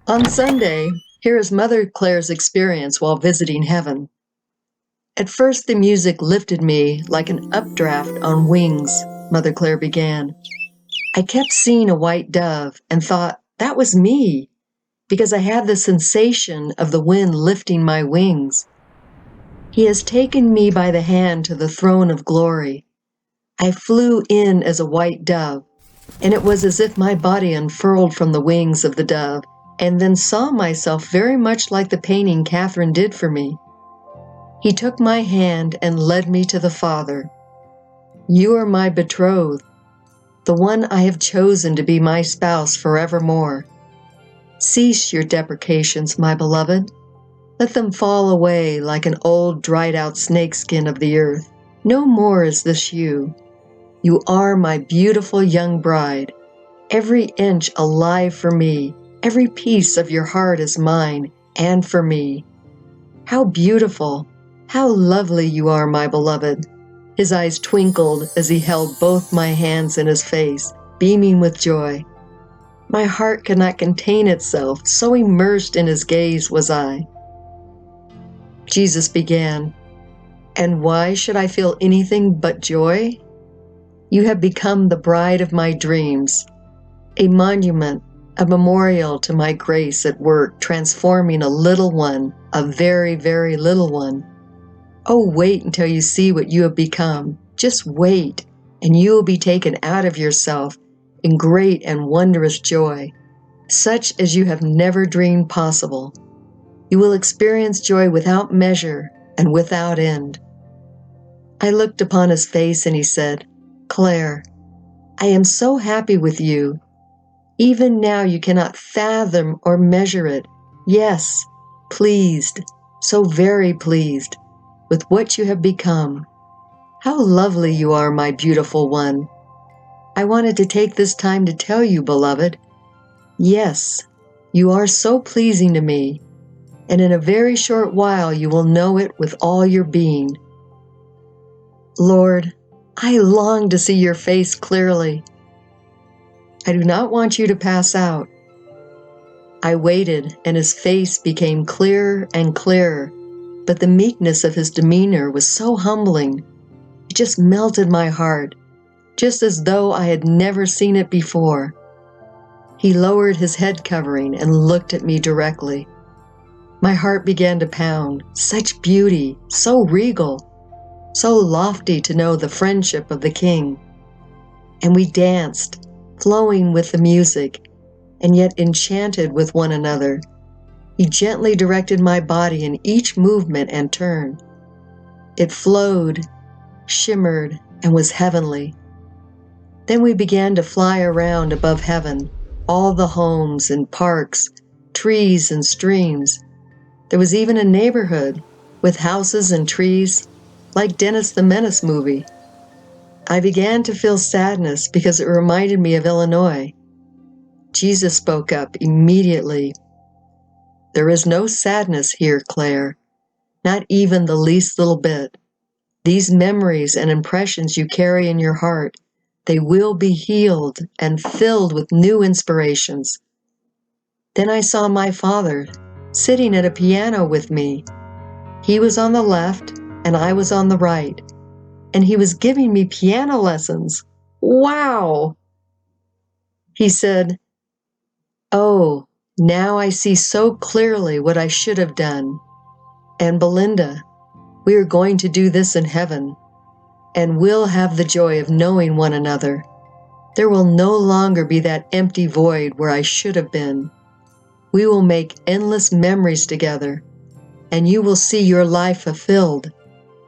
On Sunday, here is Mother Clare's experience while visiting heaven. At first the music lifted me like an updraft on wings, Mother Clare began. I kept seeing a white dove and thought that was me, because I had the sensation of the wind lifting my wings. He has taken me by the hand to the throne of glory. I flew in as a white dove, and it was as if my body unfurled from the wings of the dove, and then saw myself very much like the painting Catherine did for me. He took my hand and led me to the Father. You are my betrothed, the one I have chosen to be my spouse forevermore. Cease your deprecations, my beloved. Let them fall away like an old dried-out snakeskin of the earth. No more is this you. You are my beautiful young bride, every inch alive for me. Every piece of your heart is mine and for me. How beautiful, how lovely you are, my beloved. His eyes twinkled as he held both my hands in his face, beaming with joy. My heart could not contain itself, so immersed in his gaze was I. Jesus began, "And why should I feel anything but joy? You have become the bride of my dreams, a monument, a memorial to my grace at work, transforming a little one, a very, very little one. Oh, wait until you see what you have become. Just wait, and you will be taken out of yourself in great and wondrous joy, such as you have never dreamed possible. You will experience joy without measure and without end." I looked upon his face and he said, "Clare, I am so happy with you. Even now you cannot fathom or measure it. Yes, pleased, so very pleased, with what you have become. How lovely you are, my beautiful one. I wanted to take this time to tell you, beloved. Yes, you are so pleasing to me, and in a very short while you will know it with all your being. Lord, I long to see your face clearly. I do not want you to pass out." I waited, and his face became clearer and clearer, but the meekness of his demeanor was so humbling. It just melted my heart, just as though I had never seen it before. He lowered his head covering and looked at me directly. My heart began to pound. Such beauty, so regal, so lofty to know the friendship of the King. And we danced, flowing with the music, and yet enchanted with one another. He gently directed my body in each movement and turn. It flowed, shimmered, and was heavenly. Then we began to fly around above heaven, all the homes and parks, trees and streams. There was even a neighborhood with houses and trees, like Dennis the Menace movie. I began to feel sadness because it reminded me of Illinois. Jesus spoke up immediately. "There is no sadness here, Clare, not even the least little bit. These memories and impressions you carry in your heart, they will be healed and filled with new inspirations." Then I saw my father sitting at a piano with me. He was on the left and I was on the right, and he was giving me piano lessons. Wow! He said, "Oh, now I see so clearly what I should have done. And Belinda, we are going to do this in heaven, and we'll have the joy of knowing one another. There will no longer be that empty void where I should have been. We will make endless memories together, and you will see your life fulfilled,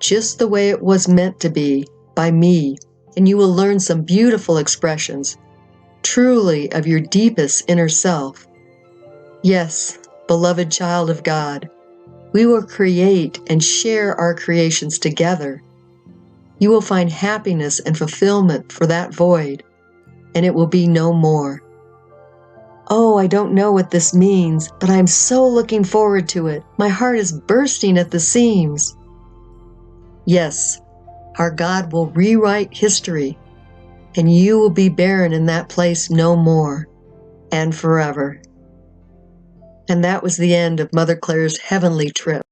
just the way it was meant to be, by me, and you will learn some beautiful expressions, truly of your deepest inner self. Yes, beloved child of God, we will create and share our creations together. You will find happiness and fulfillment for that void, and it will be no more. Oh, I don't know what this means, but I'm so looking forward to it. My heart is bursting at the seams." Yes, our God will rewrite history, and you will be barren in that place no more, and forever. And that was the end of Mother Clare's heavenly trip.